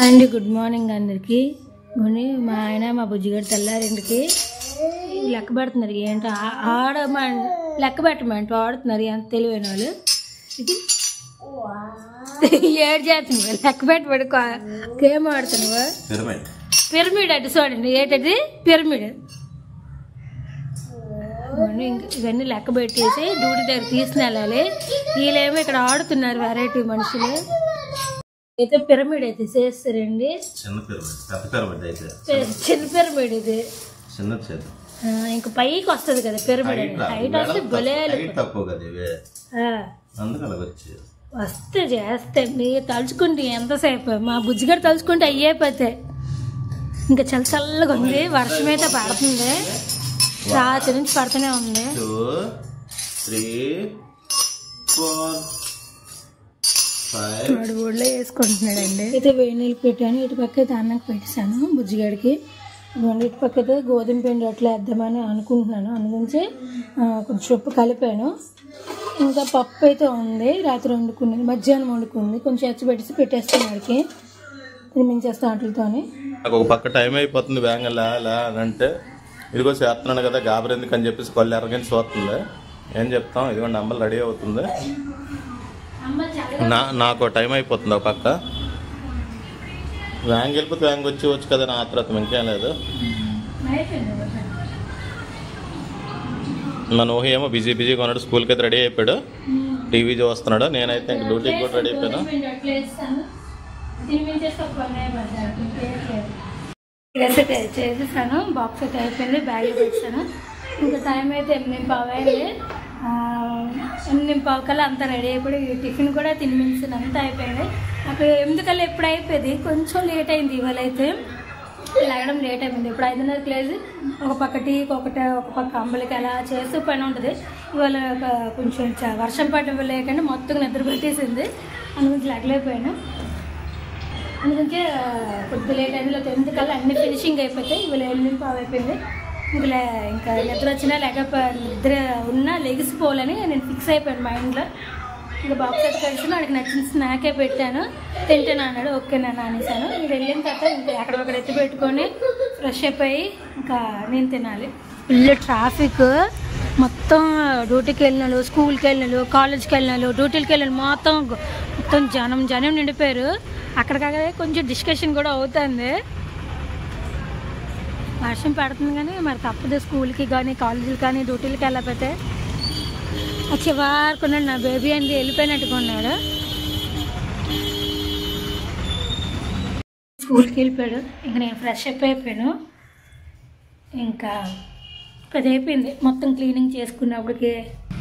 అండి good morning అందరికి. మా ఆయన మా బుజ్జిగారు తెల్లారింటికి లెక్క పెడుతున్నారు. ఏంటో లెక్క పెట్టమంటూ ఆడుతున్నారు. ఎంత తెలివైన వాళ్ళు. ఏడు చేస్తున్నావు లెక్క పెట్టబడి గేమ్ ఆడుతున్నావు. పిరమిడ్ అటు చూడండి. ఏంటది పిరమిడ్. ఇవన్నీ లెక్క పెట్టేసి డ్యూటీ దగ్గర తీసుకుని వెళ్ళాలి. వీళ్ళేమో ఇక్కడ ఆడుతున్నారు వెరైటీ మనుషులు. అయితే పిరమిడ్ అయితే చేస్తారండి. చిన్న పిరమిడ్ ఇది. ఇంక పైకి వస్తుంది కదా పిరమిడ్. హైట్ వస్తే బలేలు వస్తే చేస్తండి. తలుచుకుంటే ఎంతసేపు మా బుజ్జిగారు తలుచుకుంటే అయ్యేపోతాయి. ఇంకా చల్ల చల్లగా ఉంది. వర్షం అయితే పడుతుంది. రాత్రి నుంచి పడుతూనే ఉంది. 2 3 4 వాడు ఊళ్ళో వేసుకుంటున్నాడండి. అయితే వేడి నీళ్ళు పెట్టాను. ఇటు పక్క అయితే అన్నకు పెట్టేశాను బుజ్జిగాడికి. ఇటు పక్క అయితే గోధుమ పిండి అట్లా వేద్దామని అనుకుంటున్నాను. అందుగురించి కొంచెం ఉప్పు కలిపాను. ఇంకా పప్పు అయితే ఉంది. రాత్రి వండుకున్నది, మధ్యాహ్నం వండుకుంది. కొంచెం ఎచ్చి పెట్టేసి పెట్టేస్తాను వాడికి. తినిపించేస్తాను వాటితోని. నాకు ఒక పక్క టైం అయిపోతుంది. వేగంగా అంటే ఇదిగో చేస్తున్నాను కదా గాబరి ఎందుకు అని చెప్పేసి కొల్లు ఎరగని చూస్తుంది. ఏం చెప్తాం. ఇదిగోండి అమ్మలు రెడీ అవుతుంది. నాకు టైం అయిపోతుంది. ఒక పక్క వ్యాంగ్ వెళ్ళిపోతే వ్యాంగ్ వచ్చి కదా నా ఆత్రం ఇంకేం లేదు. మన ఊహ ఏమో బిజీగా ఉన్నాడు. స్కూల్కి అయితే రెడీ అయిపోయాడు. టీవీ చూస్తున్నాడు. నేనైతే ఇంక డ్యూటీకి కూడా రెడీ అయిపోయాను. చేసేసాను. బాక్స్ అయితే అయిపోయింది. బ్యాగ్లో పెట్టాను. ఇంకా టైం అయితే 8:15 అయింది. 8:15 కల్లా అంతా రెడీ అయిపోయి టిఫిన్ కూడా తినిపించింది. అంతా అయిపోయింది. నాకు 8 కల్లా ఎప్పుడు అయిపోయింది. కొంచెం లేట్ అయింది. ఇవాళ అయితే లేవడం లేట్ అయిపోయింది. ఇప్పుడు 5:30కి లేచి ఒక పక్క టీకి ఒక పక్క అంబలికి అలా చేస్తూ పని ఉంటుంది. ఇవాళ కొంచెం వర్షం పడడం లేకుండా మొత్తం నిద్ర పెట్టేసింది. అందుగురించి లేకలేకపోయాను. అందుకే కొద్దిగా లేట్ అయింది. 9 కల్లా అన్ని ఫినిషింగ్ అయిపోతాయి. ఇవాళ 8:15 అయిపోయింది. ఇంకా నిద్ర వచ్చినా నిద్ర ఉన్నా లెగిసిపోవాలని నేను ఫిక్స్ అయిపోయాను మైండ్లో. ఇంకా బాక్స్ అయితే కలిసి వాడికి నచ్చిన స్నాకే పెట్టాను. తింటాను అన్నాడు. ఓకే నాన్న అనేసాను. మీరు వెళ్ళిన తర్వాత ఇంకా ఎక్కడొక్కడ ఎత్తి పెట్టుకొని ఫ్రెష్ అయిపోయి ఇంకా నేను తినాలి. Full traffic. మొత్తం డ్యూటీకి వెళ్ళిన వాళ్ళు, స్కూల్కి వెళ్ళిన వాళ్ళు, కాలేజ్కి వెళ్ళిన వాళ్ళు, డ్యూటీకి వెళ్ళిన మొత్తం జనం నిండిపోయారు. అక్కడికక్కడ కొంచెం డిస్కషన్ కూడా అవుతుంది. వర్షం పడుతుంది కానీ మరి తప్పదు. స్కూల్కి కానీ కాలేజీకి కానీ డ్యూటీలకి వెళ్ళకపోతే. చివరకున్నాడు నా బేబీ అని వెళ్ళిపోయినట్టుగా ఉన్నాడు. స్కూల్కి వెళ్ళిపోయాడు. ఇంకా నేను ఫ్రెష్ అప్ అయిపోయాను. ఇంకా 10 అయిపోయింది. మొత్తం క్లీనింగ్ చేసుకున్నప్పటికి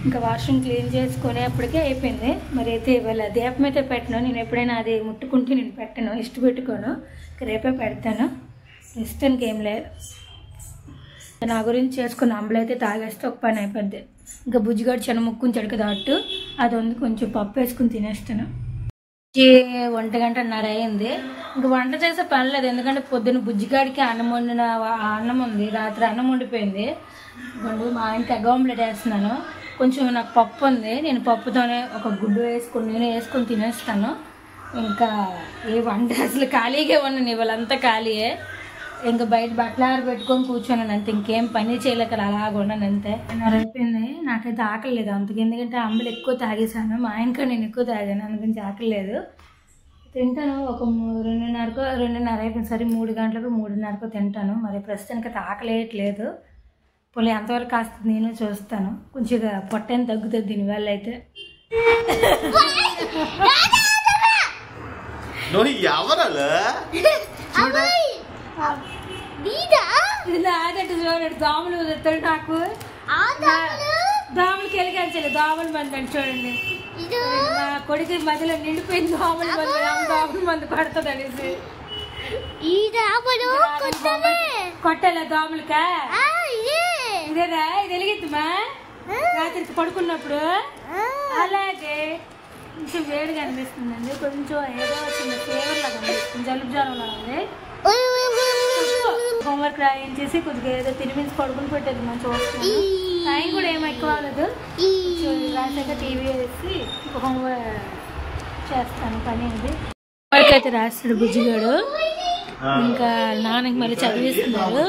ఇంకా వాష్రూమ్ క్లీన్ చేసుకునేప్పటికే అయిపోయింది. మరి అయితే ఇవాళ దీపం అయితే పెట్టను. నేను ఎప్పుడైనా అది ముట్టుకుంటే నేను పెట్టను, ఇష్టపెట్టుకోను. రేపే పెడతాను. ప్రస్తుతానికి ఏం లేదు. నా గురించి చేసుకున్న అంబలు అయితే తాగేస్తే ఒక పని అయిపోద్ది. ఇంకా బుజ్జిగాడు చిన్న ముక్కుంచాడు కదా అట్టు, అది ఉంది. కొంచెం పప్పు వేసుకుని తినేస్తాను. 1:30 అయింది. ఇంకా వంట చేసే పని లేదు. ఎందుకంటే పొద్దున్న బుజ్జిగాడికి అన్నం ఉంది. రాత్రి అన్నం వండిపోయింది. మా ఆయనకి ఎగ్ ఆమ్లెట్ వేస్తున్నాను. కొంచెం నాకు పప్పు ఉంది. నేను పప్పుతోనే ఒక గుడ్డు నేను వేసుకొని తినేస్తాను. ఇంకా ఏ వంట అసలు ఖాళీగా ఉన్నాను. ఇవాళంతా ఖాళీయే. ఇంకా బయట బట్టలు ఆరబెట్టుకొని కూర్చోన్నాను అంతే. ఇంకేం పని చేయలేక అలాగ ఉన్నాను అంతే. 9:30 అయిపోయింది. నాకైతే ఆకలి లేదు అంతకు. ఎందుకంటే అంబలు ఎక్కువ తాగేసాను. మా ఆయనకు నేను ఎక్కువ తాగాను. అందుకని ఆకలి లేదు. తింటాను. ఒక 2:30 అయిపోయింది. సరే 3 గంటలకు 3:30కు తింటాను. మరి ప్రస్తుతానికి అయితే ఆకలి వేయట్లేదు. పోలే అంతవరకు కాస్త నేను చూస్తాను. కొంచెం పొట్టేం తగ్గుతుంది దీనివల్ల అయితే. చూడండి దోమలు వదులుతాడు నాకు. దోమలకి వెళ్ళించలే. దోమల మంది అంటే చూడండి. నా కొడుకు మధ్యలో నిండిపోయింది దోమల మంది పడుతుంది అనేసి. కొట్టాలా దోమలకా? ఇదేనా ఇది వెలిగిద్దామా రాత్రికి పడుకున్నప్పుడు? అలాగే కొంచెం వేడిగా అనిపిస్తుందండి. కొంచెం ఏదో చిన్న ఫీవర్ లాగా అనిపిస్తుంది. జలుబు జ్వరం లాగా ఉంది. హోంవర్క్ రాయించేసి కొద్దిగా ఏదో తినిపించి పడుకుని పెట్టేది మంచిగా వస్తుంది. టైం కూడా ఏం ఎక్కువ అవ్వలేదు. రాసాక టీవీ వేసి హోంవర్క్ చేస్తాను. పని ఉంది. అయితే రాస్తాడు బుజ్జిగాడు. ఇంకా నాన్నకి మళ్ళీ చదివిస్తున్నారు,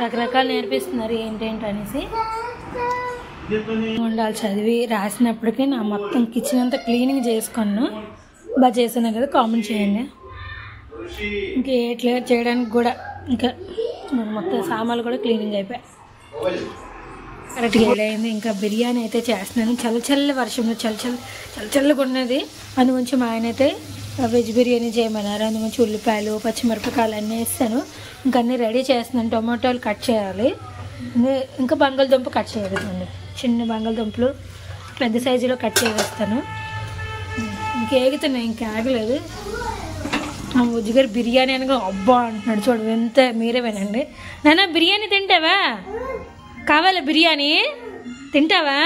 రకరకాలు నేర్పిస్తున్నారు ఏంటేంటి అనేసి. ఉండాలి చదివి రాసినప్పటికీ నా మొత్తం కిచెన్ అంతా క్లీనింగ్ చేసుకున్నాను. బాగా చేసాను కదా, కామెంట్ చేయండి. ఇంకా ఎట్లా చేయడానికి కూడా ఇంకా మొత్తం సామాన్లు కూడా క్లీనింగ్ అయిపోయాయి. కరెక్ట్గా ఏడైంది. ఇంకా బిర్యానీ అయితే చేస్తున్నాను. చల్ల వర్షంలో చల్లగా ఉన్నది. అందుగురించి మా ఆయన అయితే వెజ్ బిర్యానీ చేయమన్నారు. అందుగురించి ఉల్లిపాయలు పచ్చిమిరపకాయలు అన్నీ వేస్తాను. ఇంకా అన్నీ రెడీ చేస్తున్నాను. టొమాటోలు కట్ చేయాలి, ఇంకా బంగాళదుంప కట్ చేయాలి. చిన్న బంగాళదుంపలు పెద్ద సైజులో కట్ చేసేస్తాను. ఇంకేగుతున్నాయి, ఇంకా ఆగలేదు. మా బుజ్జిగారు బిర్యానీ అనగా అబ్బా అంటున్నాడు. చూడు ఎంత, మీరే వినండి. నాన్న బిర్యానీ తింటావా? కావాలా బిర్యానీ? తింటావా?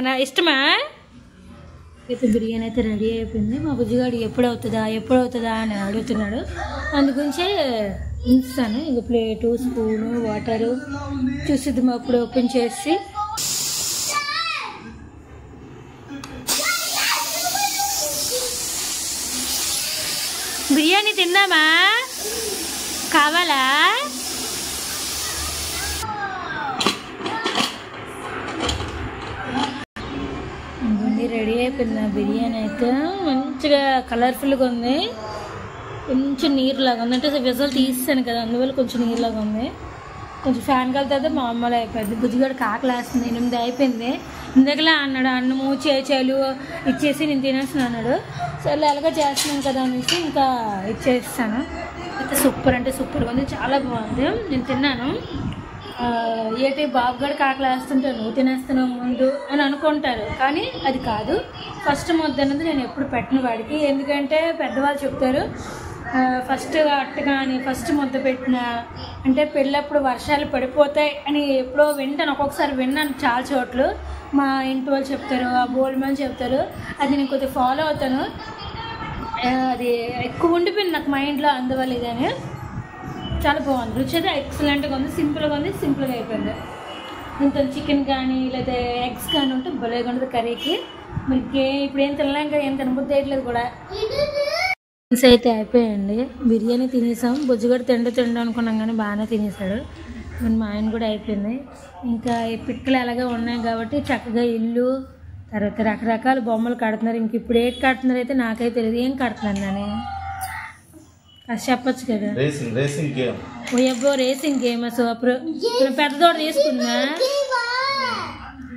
నా ఇష్టమా? అయితే బిర్యానీ అయితే రెడీ అయిపోయింది. మా బుజ్జిగాడు ఎప్పుడు అవుతుందా అని అడుగుతున్నాడు. అందుగురించే ఉంచుతాను. ఇంక ప్లేటు, స్పూను, వాటరు చూసిద్దాం. అప్పుడు ఓపెన్ చేసి బిర్యానీ తిందామా? కావాలా? రెడీ అయిపోయింది నా బిర్యానీ అయితే. మంచిగా కలర్ఫుల్గా ఉంది. కొంచెం నీరులాగా ఉంది, అంటే విజల్ తీస్తాను కదా, అందువల్ల కొంచెం నీరులాగా ఉంది. కొంచెం ఫ్యాన్ కలితే మామూలు అయిపోయింది. బుజ్జిగాడు కాకలు వేస్తుంది. 8 అయిపోయింది. ఇందాకలా అన్నాడు అన్నము చేచాలు ఇచ్చేసి నేను తినేస్తాను అన్నాడు. సరే ఎలాగో చేస్తున్నాను కదా అనేసి ఇంకా ఇచ్చేస్తాను. అయితే సూపర్ అంటే సూపర్గా ఉంది, చాలా బాగుంది. నేను తిన్నాను. ఏటి బాబుగాడు కాకలు వేస్తుంటే నువ్వు తినేస్తున్నావు ముందు అని అనుకుంటారు, కానీ అది కాదు. ఫస్ట్ ముద్ద అన్నది నేను ఎప్పుడు పెట్టను వాడికి. ఎందుకంటే పెద్దవాళ్ళు చెప్తారు ఫస్ట్ అట్ట కానీ ఫస్ట్ ముద్ద పెట్టిన అంటే పెళ్ళప్పుడు వర్షాలు పడిపోతాయి అని ఎప్పుడో వింటాను. ఒక్కొక్కసారి విన్నాను చాలా చోట్ల. మా ఇంటి వాళ్ళు చెప్తారు, ఆ బోల్మని చెప్తారు. అది నేను కొద్దిగా ఫాలో అవుతాను. అది ఎక్కువ ఉండిపోయింది నాకు మైండ్లో, అందువల్ల ఇదని. చాలా బాగుంది. రుచి అయితే ఎక్సలెంట్గా ఉంది, సింపుల్గా ఉంది, సింపుల్గా అయిపోయింది. ఇంత చికెన్ కానీ లేదా ఎగ్స్ కానీ ఉంటే భలేగా ఉంటుంది కర్రీకి. మనకి ఇప్పుడు ఏం తినలేం కదా, ఏం తినబుద్ధి వేయట్లేదు కూడా. అయితే అయిపోయాయండి. బిర్యానీ తినేసాం. బుజ్జిగాడు తిండు అనుకున్నాం కానీ బాగానే తినేసాడు. మా ఆయన కూడా అయిపోయింది. ఇంకా ఈ పిక్కలు ఎలాగే ఉన్నాయి కాబట్టి చక్కగా ఇల్లు, తర్వాత రకరకాల బొమ్మలు కడుతున్నారు. ఇంక ఇప్పుడు ఏం కడుతున్నారు అయితే నాకైతే తెలియదు. ఏం కడుతున్నాను నేను అది చెప్పచ్చు కదా. ఓయబ్బో రేసింగ్ గేమ్ సూపర్. పెద్దదోడు తీసుకుందా?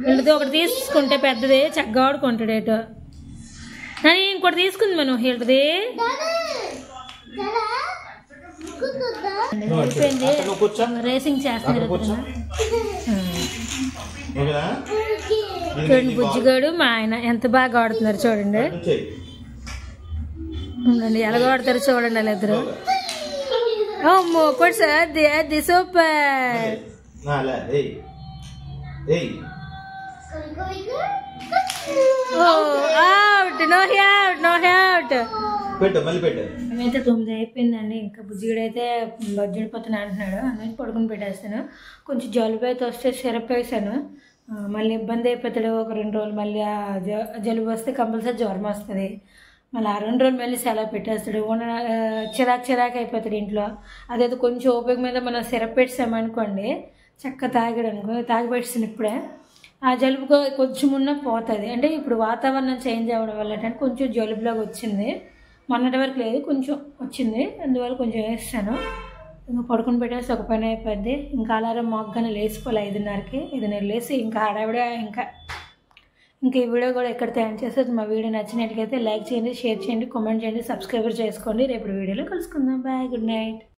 వీళ్ళతో ఒకటి తీసుకుంటే పెద్దది చక్కగా ఆడుకుంటాడు. ఏటో నేను ఇంకోటి తీసుకుంది మనం వీళ్ళది అయిపోయింది. రేసింగ్ చేస్తున్నారు చూడండి. బుజ్జిగాడు మా ఆయన ఎంత బాగా ఆడుతున్నారు చూడండి. ఉండండి ఎలాగ ఆడతారు చూడండి వాళ్ళిద్దరు. అమ్మో కొట్టు అది అది సూపర్. మేమైతే 9 అయిపోయిందండి. ఇంకా బుజ్జిగడైతే బజ్జడిపోతాను అంటున్నాడు. అందుకని పడుకుని పెట్టేస్తాను. కొంచెం జలుబు అయితే వస్తే సిరప్ వేసాను. మళ్ళీ ఇబ్బంది అయిపోతాడు. ఒక 2 రోజులు మళ్ళీ జలుబు వస్తే కంపల్సరీ జ్వరం వస్తుంది. మళ్ళీ ఆ 2 రోజులు మళ్ళీ సెలవు పెట్టేస్తాడు. చిరాకు అయిపోతాడు ఇంట్లో. అదైతే కొంచెం ఓపిక మీద మనం సిరప్ పెట్టామనుకోండి చక్కగా తాగాడు అనుకో. తాగి పెట్టాను ఇప్పుడే. ఆ జలుబు కొంచెం ఉన్న పోతుంది. అంటే ఇప్పుడు వాతావరణం చేంజ్ అవ్వడం వల్ల అంటే కొంచెం జలుబులాగా వచ్చింది. మొన్నటి వరకు లేదు, కొంచెం వచ్చింది. అందువల్ల కొంచెం వేస్తాను. ఇంకా పడుకుని పెట్టేసి ఒక పని అయిపోద్ది. ఇంకా అలారం మొగ్గన లేచిపోలే 5:30కి. 5:30 లేసి ఇంకా హడావిడ ఇంకా ఈ వీడియో కూడా ఎక్కడ తయారు చేస్తే మా వీడియో నచ్చినట్టుగైతే లైక్ చేయండి, షేర్ చేయండి, కామెంట్ చేయండి, సబ్స్క్రైబర్ చేసుకోండి. రేపు వీడియోలో కలుసుకుందాం. Bye, good night.